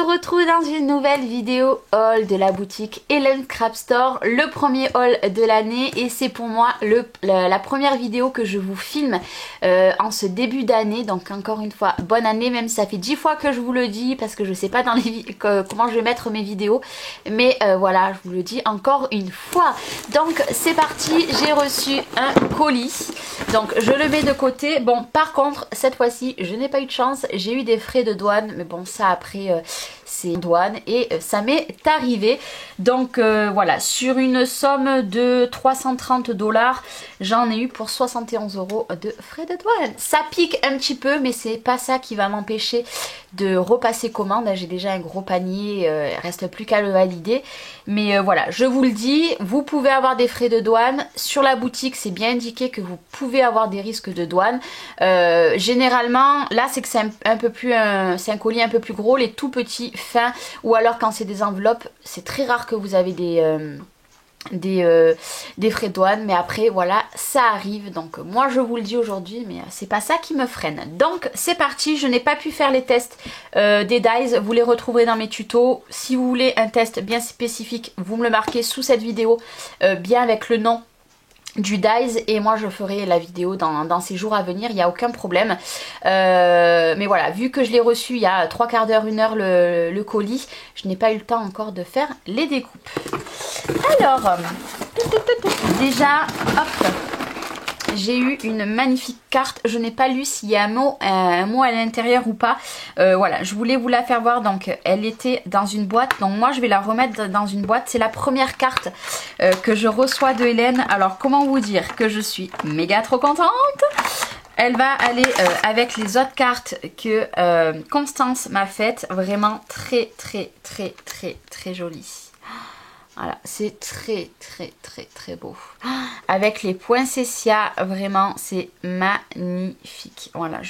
retrouve dans une nouvelle vidéo haul de la boutique Hélène Craft Store, le premier haul de l'année, et c'est pour moi la première vidéo que je vous filme en ce début d'année. Donc encore une fois, bonne année, même si ça fait 10 fois que je vous le dis parce que je sais pas dans les comment je vais mettre mes vidéos, mais voilà, je vous le dis encore une fois. Donc c'est parti, j'ai reçu un colis, donc je le mets de côté. Bon, par contre cette fois-ci je n'ai pas eu de chance, j'ai eu des frais de douane, mais bon ça après c'est douane et ça m'est arrivé. Donc voilà, sur une somme de 330 $, j'en ai eu pour 71 € de frais de douane. Ça pique un petit peu, mais c'est pas ça qui va m'empêcher de repasser commande. J'ai déjà un gros panier, il reste plus qu'à le valider. Mais voilà, je vous le dis, vous pouvez avoir des frais de douane. Sur la boutique, c'est bien indiqué que vous pouvez avoir des risques de douane. Généralement, là c'est que c'est un peu plus, c'est un colis un peu plus gros, les tout petits fins, ou alors quand c'est des enveloppes, c'est très rare que vous avez des frais de douane, mais après voilà, ça arrive. Donc moi je vous le dis aujourd'hui, mais c'est pas ça qui me freine. Donc c'est parti, je n'ai pas pu faire les tests des dies, vous les retrouverez dans mes tutos. Si vous voulez un test bien spécifique, vous me le marquez sous cette vidéo, bien avec le nom du dies, et moi je ferai la vidéo dans ces jours à venir, il n'y a aucun problème. Mais voilà, vu que je l'ai reçu il y a 3/4 d'heure, 1 heure le colis, je n'ai pas eu le temps encore de faire les découpes. Alors, déjà, hop, j'ai eu une magnifique carte. Je n'ai pas lu s'il y a un mot à l'intérieur ou pas. Voilà, je voulais vous la faire voir. Donc elle était dans une boîte, donc moi je vais la remettre dans une boîte. C'est la première carte que je reçois de Hélène. Alors comment vous dire que je suis méga trop contente. Elle va aller avec les autres cartes que Constance m'a faites. Vraiment très jolie. Voilà, c'est très beau. Avec les poinsettias, vraiment c'est magnifique. Voilà,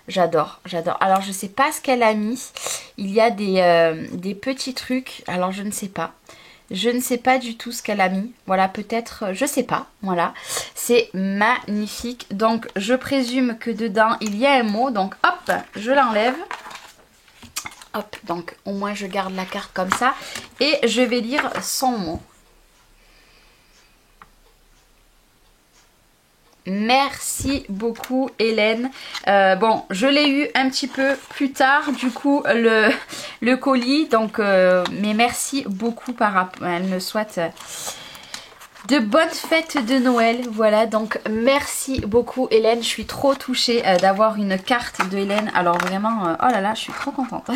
j'adore. Alors je sais pas ce qu'elle a mis. Il y a des petits trucs. Alors je ne sais pas. Je ne sais pas du tout ce qu'elle a mis. Voilà, peut-être, je sais pas. Voilà, c'est magnifique. Donc je présume que dedans il y a un mot. Donc hop, je l'enlève. Hop, donc au moins je garde la carte comme ça et je vais lire son mot. Merci beaucoup Hélène. Bon, je l'ai eu un petit peu plus tard du coup le colis, donc mais merci beaucoup par rapport. Elle me souhaite de bonnes fêtes de Noël. Voilà, donc merci beaucoup Hélène, je suis trop touchée d'avoir une carte de Hélène. Alors vraiment, oh là là, je suis trop contente.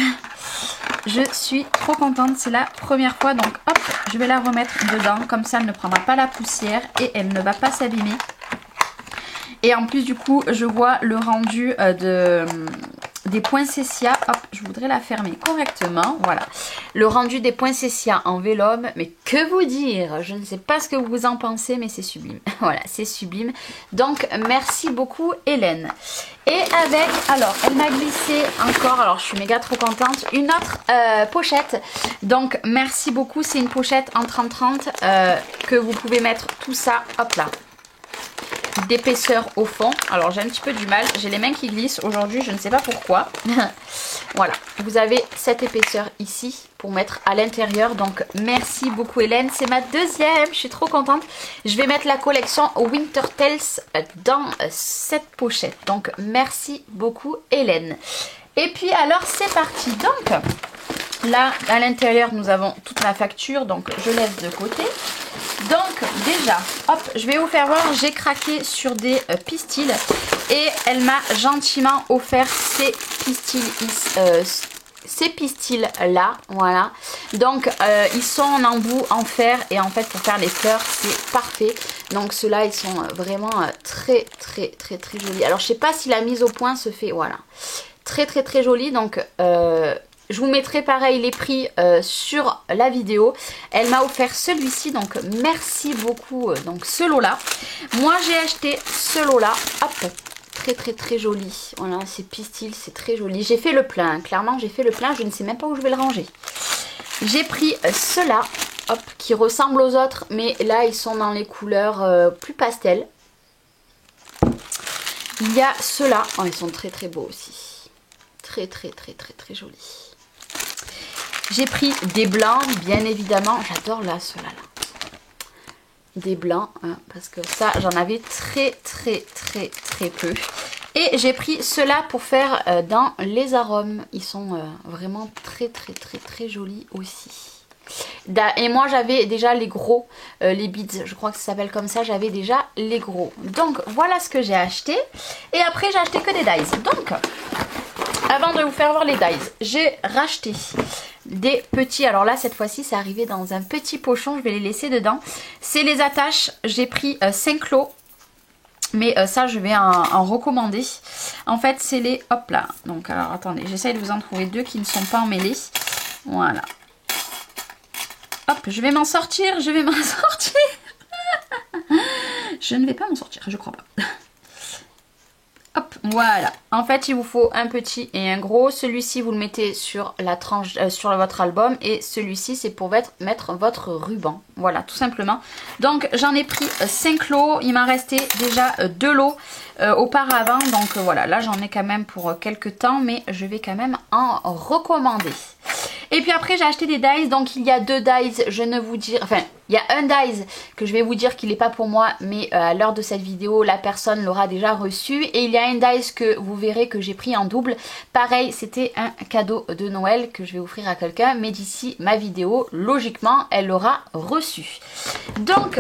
Je suis trop contente, c'est la première fois. Donc hop, je vais la remettre dedans, comme ça elle ne prendra pas la poussière et elle ne va pas s'abîmer. Et en plus du coup, je vois le rendu des poinsettias. Hop, je voudrais la fermer correctement. Voilà, le rendu des poinsettias en vélum. Mais que vous dire, je ne sais pas ce que vous en pensez, mais c'est sublime. Voilà, c'est sublime. Donc merci beaucoup Hélène. Et avec, alors elle m'a glissé encore, alors je suis méga trop contente, une autre pochette. Donc merci beaucoup, c'est une pochette en 30-30 que vous pouvez mettre tout ça, hop là, d'épaisseur au fond. Alors j'ai un petit peu du mal, j'ai les mains qui glissent aujourd'hui, je ne sais pas pourquoi. Voilà, vous avez cette épaisseur ici pour mettre à l'intérieur. Donc merci beaucoup Hélène, c'est ma deuxième, je suis trop contente. Je vais mettre la collection Winter Tales dans cette pochette. Donc merci beaucoup Hélène. Et puis alors c'est parti. Donc là à l'intérieur nous avons toute la facture, donc je laisse de côté. Donc déjà, hop, je vais vous faire voir, j'ai craqué sur des pistils et elle m'a gentiment offert ces pistils là, voilà. Donc ils sont en embout en fer et en fait pour faire les fleurs c'est parfait. Donc ceux-là ils sont vraiment très jolis. Alors je sais pas si la mise au point se fait, voilà, très jolie. Donc je vous mettrai pareil les prix sur la vidéo. Elle m'a offert celui-ci, donc merci beaucoup. Donc ce lot là, moi j'ai acheté ce lot là, hop, très joli. Voilà, ces pistils, c'est très joli. J'ai fait le plein, hein. Clairement j'ai fait le plein, je ne sais même pas où je vais le ranger. J'ai pris ceux-là, hop, qui ressemblent aux autres, mais là ils sont dans les couleurs plus pastel. Il y a ceux-là, oh, ils sont très beaux aussi. Très jolis. J'ai pris des blancs, bien évidemment. J'adore là, ceux-là. Là. Des blancs, hein, parce que ça, j'en avais très peu. Et j'ai pris ceux-là pour faire dans les arômes. Ils sont vraiment très jolis aussi. Et moi j'avais déjà les gros, les beads, je crois que ça s'appelle comme ça, j'avais déjà les gros. Donc voilà ce que j'ai acheté. Et après j'ai acheté que des dies. Donc avant de vous faire voir les dies, j'ai racheté des petits, alors là cette fois-ci c'est arrivé dans un petit pochon, je vais les laisser dedans. C'est les attaches, j'ai pris 5 lots. Mais ça je vais en recommander. En fait c'est les, hop là. Donc alors attendez, j'essaye de vous en trouver 2 qui ne sont pas emmêlés. Voilà. Hop, je vais m'en sortir, je vais m'en sortir. Je ne vais pas m'en sortir, je crois pas. Hop, voilà. En fait, il vous faut un petit et un gros. Celui-ci, vous le mettez sur la tranche, sur votre album. Et celui-ci, c'est pour mettre votre ruban. Voilà, tout simplement. Donc, j'en ai pris 5 lots. Il m'en restait déjà 2 lots auparavant. Donc, voilà, là, j'en ai quand même pour quelques temps. Mais je vais quand même en recommander. Et puis après j'ai acheté des dies, donc il y a 2 dies, je ne vous dis, enfin il y a un dies que je vais vous dire qu'il n'est pas pour moi, mais à l'heure de cette vidéo la personne l'aura déjà reçu. Et il y a un dies que vous verrez que j'ai pris en double, pareil c'était un cadeau de Noël que je vais offrir à quelqu'un, mais d'ici ma vidéo logiquement elle l'aura reçu. Donc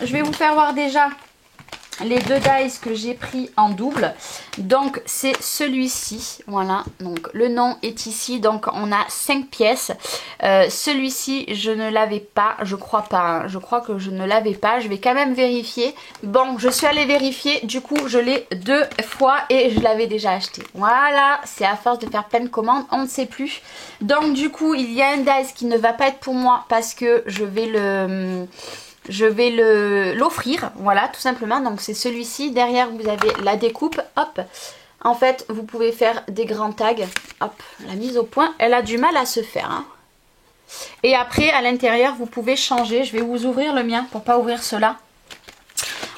je vais vous faire voir déjà les 2 dies que j'ai pris en double. Donc c'est celui-ci, voilà, donc le nom est ici, donc on a 5 pièces. Celui-ci je ne l'avais pas, je crois pas, hein. Je crois que je ne l'avais pas, je vais quand même vérifier. Bon, je suis allée vérifier, du coup je l'ai 2 fois et je l'avais déjà acheté. Voilà, c'est à force de faire plein de commandes, on ne sait plus. Donc du coup il y a un dice qui ne va pas être pour moi parce que je vais l'offrir, voilà, tout simplement. Donc c'est celui-ci, derrière vous avez la découpe, hop, en fait vous pouvez faire des grands tags, hop, la mise au point, elle a du mal à se faire, hein. Et après à l'intérieur vous pouvez changer, je vais vous ouvrir le mien pour pas ouvrir cela.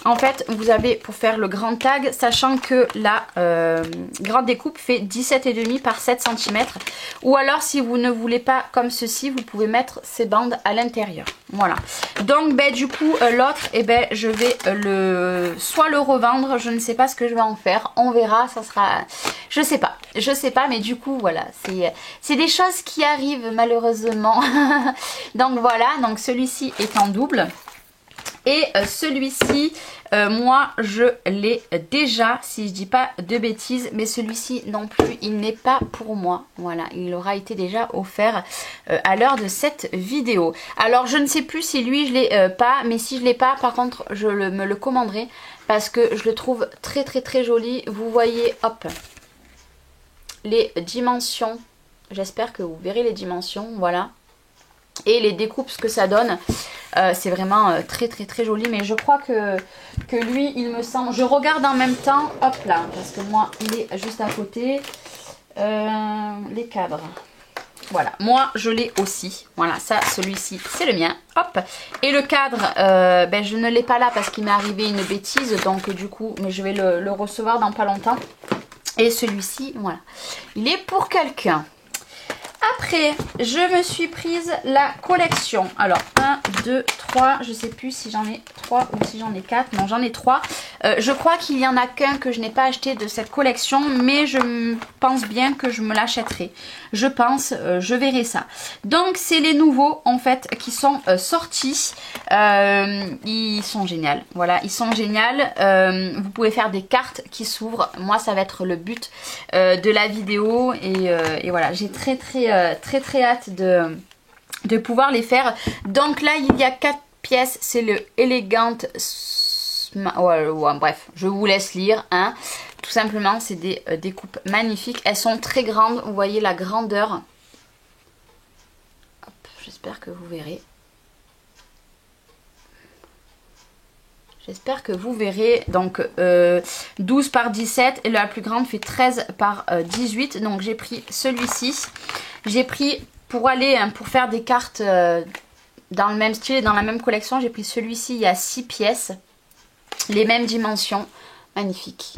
En fait, vous avez pour faire le grand tag, sachant que la grande découpe fait 17,5 par 7 cm. Ou alors, si vous ne voulez pas comme ceci, vous pouvez mettre ces bandes à l'intérieur. Voilà. Donc, ben, du coup, l'autre, eh ben, je vais soit le revendre, je ne sais pas ce que je vais en faire. On verra, ça sera... Je sais pas, mais du coup, voilà. C'est des choses qui arrivent malheureusement. Donc, voilà. Donc, celui-ci est en double. Et celui-ci, moi je l'ai déjà, si je dis pas de bêtises, mais celui-ci non plus, il n'est pas pour moi. Voilà, il aura été déjà offert à l'heure de cette vidéo. Alors je ne sais plus si lui je l'ai pas, mais si je l'ai pas, par contre je me le commanderai parce que je le trouve très joli. Vous voyez, hop, les dimensions, j'espère que vous verrez les dimensions, voilà. Et les découpes, ce que ça donne, c'est vraiment très joli. Mais je crois que lui, il me semble... Je regarde en même temps, hop là, parce que moi, il est juste à côté. Les cadres. Voilà, moi, je l'ai aussi. Voilà, ça, celui-ci, c'est le mien. Hop. Et le cadre, ben, je ne l'ai pas là parce qu'il m'est arrivé une bêtise. Donc, du coup, mais je vais le recevoir dans pas longtemps. Et celui-ci, voilà. Il est pour quelqu'un. Après, je me suis prise la collection. Alors, 1, 2, 3. Je sais plus si j'en ai 3 ou si j'en ai 4. Non, j'en ai 3. Je crois qu'il y en a qu'un que je n'ai pas acheté de cette collection. Mais je pense bien que je me l'achèterai. Je pense, je verrai ça. Donc, c'est les nouveaux, en fait, qui sont sortis. Ils sont géniaux. Voilà, ils sont géniaux. Vous pouvez faire des cartes qui s'ouvrent. Moi, ça va être le but de la vidéo. Et voilà, j'ai très hâte de pouvoir les faire. Donc là il y a 4 pièces, c'est le Elegant bref, je vous laisse lire, hein. Tout simplement c'est des découpes magnifiques, elles sont très grandes, vous voyez la grandeur. J'espère que vous verrez. J'espère que vous verrez. Donc 12 par 17 et la plus grande fait 13 par 18. Donc j'ai pris celui-ci. J'ai pris pour aller, hein, pour faire des cartes dans le même style et dans la même collection. J'ai pris celui-ci, il y a 6 pièces. Les mêmes dimensions. Magnifique.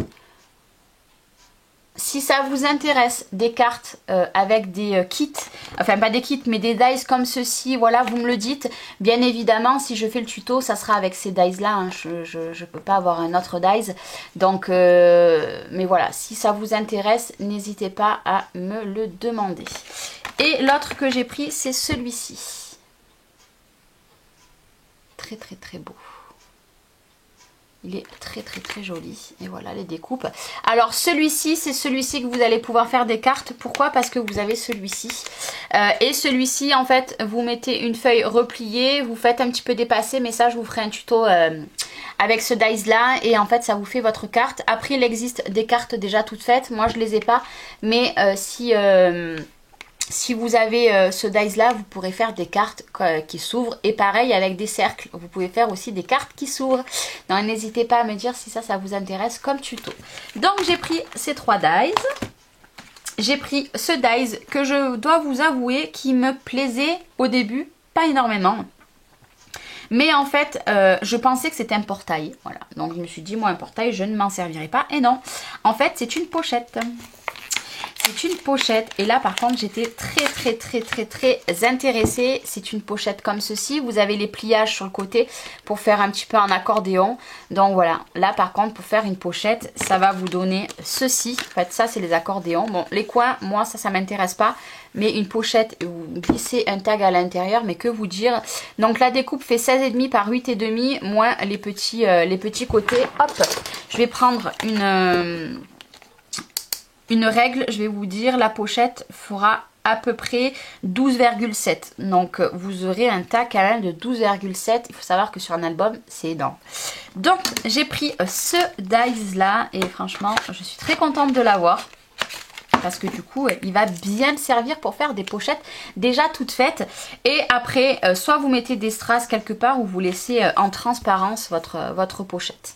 si ça vous intéresse des cartes avec des kits, enfin pas des kits mais des dies comme ceci, voilà, vous me le dites. Bien évidemment, si je fais le tuto, ça sera avec ces dies là, hein. Je peux pas avoir un autre dies. Donc, mais voilà, si ça vous intéresse, n'hésitez pas à me le demander. Et l'autre que j'ai pris, c'est celui-ci. Très très très beau. Il est très très très joli. Et voilà les découpes. Alors celui-ci, c'est celui-ci que vous allez pouvoir faire des cartes. Pourquoi? Parce que vous avez celui-ci. Et celui-ci, en fait, vous mettez une feuille repliée. Vous faites un petit peu dépasser. Mais ça, je vous ferai un tuto avec ce dice là. Et en fait, ça vous fait votre carte. Après, il existe des cartes déjà toutes faites. Moi, je les ai pas. Mais si vous avez ce dice là, vous pourrez faire des cartes qui s'ouvrent. Et pareil avec des cercles, vous pouvez faire aussi des cartes qui s'ouvrent. Donc n'hésitez pas à me dire si ça vous intéresse comme tuto. Donc j'ai pris ces 3 dice. J'ai pris ce dice que je dois vous avouer qui me plaisait au début, pas énormément. Mais en fait, je pensais que c'était un portail. Voilà. Donc je me suis dit, moi un portail, je ne m'en servirai pas. Et non, en fait c'est une pochette. C'est une pochette et là par contre j'étais très intéressée. C'est une pochette comme ceci. Vous avez les pliages sur le côté pour faire un petit peu en accordéon. Donc voilà, là par contre pour faire une pochette, ça va vous donner ceci. En fait ça c'est les accordéons. Bon les coins, moi ça m'intéresse pas. Mais une pochette, vous glissez un tag à l'intérieur, mais que vous dire. Donc la découpe fait 16,5 par 8,5 moins les petits côtés. Hop, je vais prendre une règle, je vais vous dire, la pochette fera à peu près 12,7. Donc vous aurez un tag quand même de 12,7. Il faut savoir que sur un album, c'est énorme. Donc j'ai pris ce dice là et franchement, je suis très contente de l'avoir. Parce que du coup, il va bien me servir pour faire des pochettes déjà toutes faites. Et après, soit vous mettez des strass quelque part ou vous laissez en transparence votre pochette.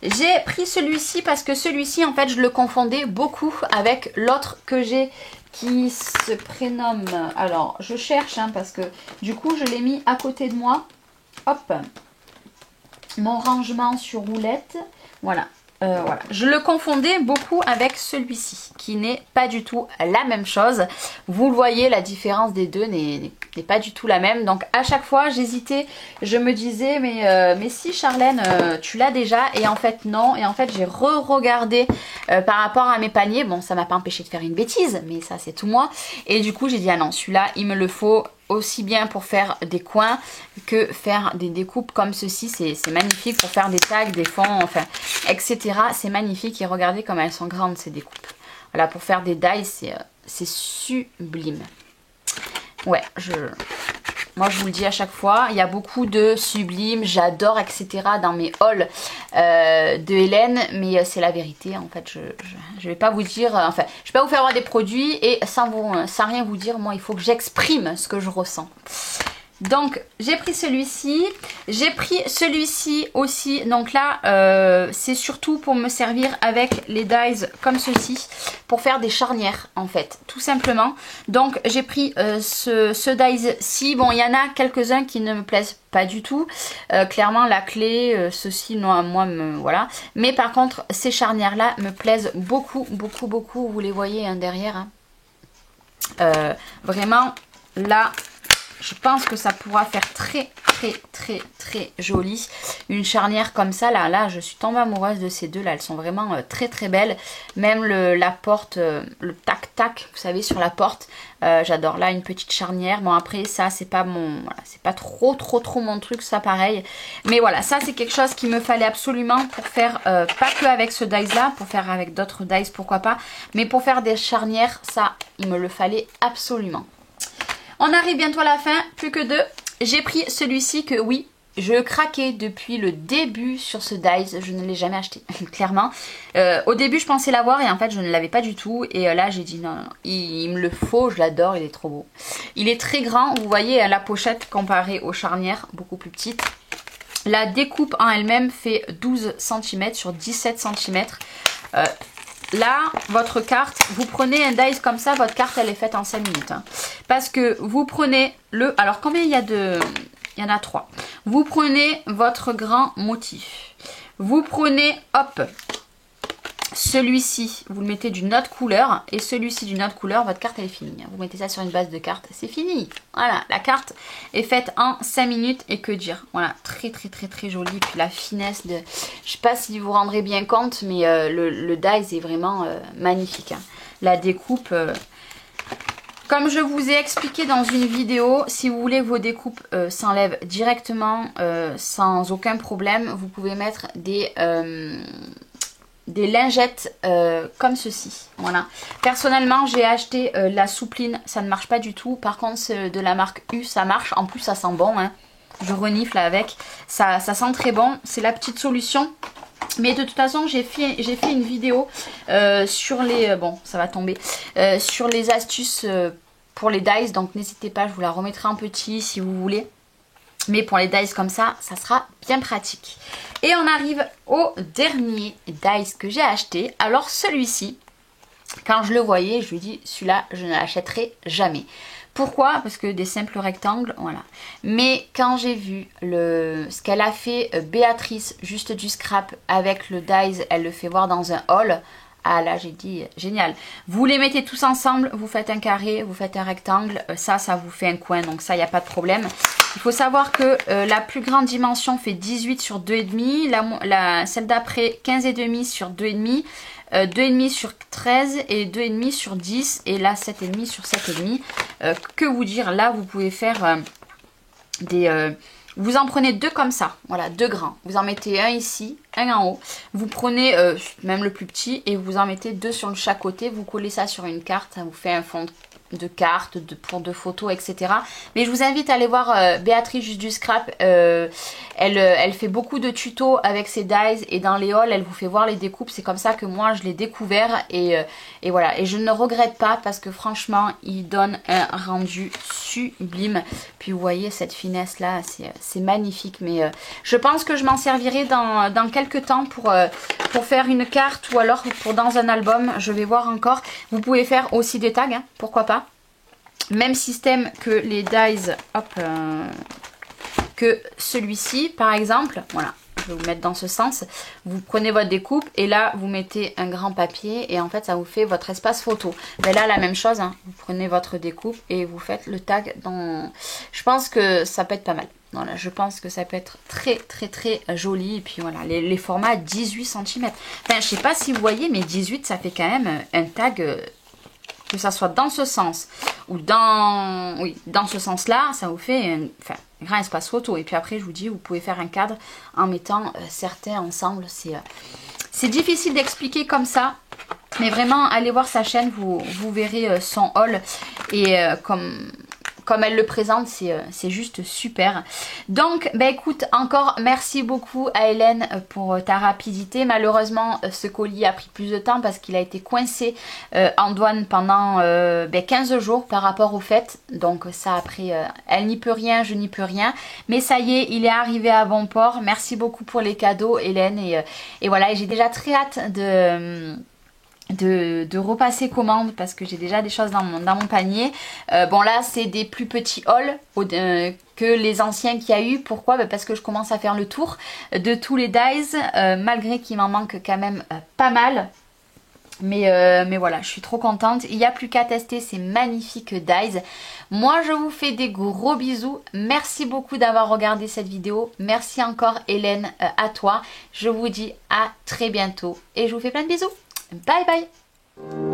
J'ai pris celui-ci parce que celui-ci, en fait, je le confondais beaucoup avec l'autre que j'ai qui se prénomme... Alors, je cherche, hein, parce que du coup, je l'ai mis à côté de moi. Hop, mon rangement sur roulette. Voilà. Voilà. Je le confondais beaucoup avec celui-ci, qui n'est pas du tout la même chose. Vous le voyez, la différence des deux n'est pas du tout la même. Donc à chaque fois, j'hésitais. Je me disais, mais si Charlène, tu l'as déjà. Et en fait, non. Et en fait, j'ai re-regardé par rapport à mes paniers. Bon, ça m'a pas empêché de faire une bêtise, mais ça, c'est tout moi. Et du coup, j'ai dit, ah non, celui-là, il me le faut aussi bien pour faire des coins que faire des découpes comme ceci. C'est magnifique pour faire des tags, des fonds, enfin, etc. C'est magnifique et regardez comme elles sont grandes ces découpes. Voilà, pour faire des dies, c'est sublime. Ouais, moi je vous le dis à chaque fois, il y a beaucoup de sublimes, j'adore, etc. dans mes hauls de Hélène, mais c'est la vérité. En fait, je vais pas vous dire, enfin, je vais pas vous faire voir des produits et sans rien vous dire, moi il faut que j'exprime ce que je ressens. Donc j'ai pris celui-ci, j'ai pris celui-ci aussi, donc là c'est surtout pour me servir avec les dies comme ceci, pour faire des charnières en fait, tout simplement. Donc j'ai pris ce dies-ci, bon il y en a quelques-uns qui ne me plaisent pas du tout, clairement la clé, ceci non, moi voilà, mais par contre ces charnières là me plaisent beaucoup, vous les voyez hein, derrière, hein. Vraiment là... Je pense que ça pourra faire très joli. Une charnière comme ça, là je suis tombée amoureuse de ces deux là. Elles sont vraiment très belles. Même la porte, le tac-tac, vous savez, sur la porte. J'adore. Là, une petite charnière. Bon, après, ça, c'est pas mon... Voilà, c'est pas trop mon truc, ça, pareil. Mais voilà, ça, c'est quelque chose qu'il me fallait absolument pour faire, pas que avec ce dice là, pour faire avec d'autres dice, pourquoi pas. Mais pour faire des charnières, ça, il me le fallait absolument. On arrive bientôt à la fin, plus que deux. J'ai pris celui-ci que oui, je craquais depuis le début sur ce dice. Je ne l'ai jamais acheté, clairement. Au début, je pensais l'avoir et en fait, je ne l'avais pas du tout. Et là, j'ai dit non, il me le faut, je l'adore, il est trop beau. Il est très grand, vous voyez la pochette comparée aux charnières, beaucoup plus petite. La découpe en elle-même fait 12 cm sur 17 cm. Là, votre carte, vous prenez un dice comme ça, votre carte elle est faite en 5 minutes. Hein. Parce que vous prenez le... Alors combien il y a de... Il y en a 3. Vous prenez votre grand motif. Vous prenez, hop, Celui-ci, vous le mettez d'une autre couleur et celui-ci d'une autre couleur, votre carte elle est finie. Vous mettez ça sur une base de carte, c'est fini. Voilà, la carte est faite en 5 minutes et que dire. Voilà, très très très très joli. Puis la finesse de... Je sais pas si vous vous rendrez bien compte, mais le dies est vraiment magnifique. Hein. La découpe... Comme je vous ai expliqué dans une vidéo, si vous voulez vos découpes s'enlèvent directement sans aucun problème, vous pouvez mettre des lingettes comme ceci. Voilà. Personnellement, j'ai acheté la soupline, ça ne marche pas du tout. Par contre, de la marque U, ça marche. En plus, ça sent bon. Hein. Je renifle avec. Ça sent très bon. C'est la petite solution. Mais de toute façon, j'ai fait une vidéo sur les... bon, ça va tomber. Sur les astuces pour les dies. Donc, n'hésitez pas, je vous la remettrai en petit si vous voulez. Mais pour les dies comme ça sera bien pratique. Et on arrive au dernier dies que j'ai acheté. Alors celui-ci, quand je le voyais, je lui dis celui-là, je ne l'achèterai jamais. Pourquoi? Parce que des simples rectangles, voilà. Mais quand j'ai vu ce qu'elle a fait Béatrice, juste du scrap avec le dies, elle le fait voir dans un haul. Ah là j'ai dit génial. Vous les mettez tous ensemble, vous faites un carré, vous faites un rectangle, ça vous fait un coin, donc ça il n'y a pas de problème. Il faut savoir que la plus grande dimension fait 18 sur 2,5, celle d'après 15,5 sur 2,5, 2,5 sur 13 et 2,5 sur 10 et là 7,5 sur 7,5. Que vous dire, là vous pouvez faire vous en prenez deux comme ça, voilà, deux grands. Vous en mettez un ici, un en haut. Vous prenez même le plus petit et vous en mettez deux sur chaque côté. Vous collez ça sur une carte, ça vous fait un fond de carte, pour de photos, etc. Mais je vous invite à aller voir Béatrice juste du scrap. Elle fait beaucoup de tutos avec ses dies et dans les hauls, elle vous fait voir les découpes. C'est comme ça que moi, je l'ai découvert et voilà. Et je ne regrette pas parce que franchement, il donne un rendu sublime. Puis vous voyez cette finesse là, c'est magnifique. Mais je pense que je m'en servirai dans quelques temps pour faire une carte ou alors pour dans un album. Je vais voir encore. Vous pouvez faire aussi des tags, hein, pourquoi pas. Même système que les dies, hop, que celui-ci par exemple. Voilà, je vais vous mettre dans ce sens. Vous prenez votre découpe et là vous mettez un grand papier et en fait ça vous fait votre espace photo. Mais là la même chose, hein, vous prenez votre découpe et vous faites le tag dans... Je pense que ça peut être pas mal. Voilà, je pense que ça peut être très très très joli. Et puis voilà, les formats 18 cm. Enfin, je sais pas si vous voyez, mais 18 ça fait quand même un tag... que ça soit dans ce sens ou dans ce sens là, ça vous fait un grand espace photo. Et puis après je vous dis, vous pouvez faire un cadre en mettant certains ensemble. C'est difficile d'expliquer comme ça, mais vraiment allez voir sa chaîne, vous verrez son haul et comme elle le présente, c'est juste super. Donc, bah écoute, encore merci beaucoup à Hélène pour ta rapidité. Malheureusement, ce colis a pris plus de temps parce qu'il a été coincé en douane pendant 15 jours par rapport aux fêtes. Donc ça après, elle n'y peut rien, je n'y peux rien. Mais ça y est, il est arrivé à bon port. Merci beaucoup pour les cadeaux, Hélène. Et voilà, j'ai déjà très hâte de repasser commande parce que j'ai déjà des choses dans mon panier. Bon là c'est des plus petits hauls que les anciens qu'il y a eu. Pourquoi? Parce que je commence à faire le tour de tous les dies malgré qu'il m'en manque quand même pas mal. Mais voilà, je suis trop contente. Il n'y a plus qu'à tester ces magnifiques dies. Moi, je vous fais des gros bisous. Merci beaucoup d'avoir regardé cette vidéo. Merci encore Hélène, à toi. Je vous dis à très bientôt et je vous fais plein de bisous. Bye bye.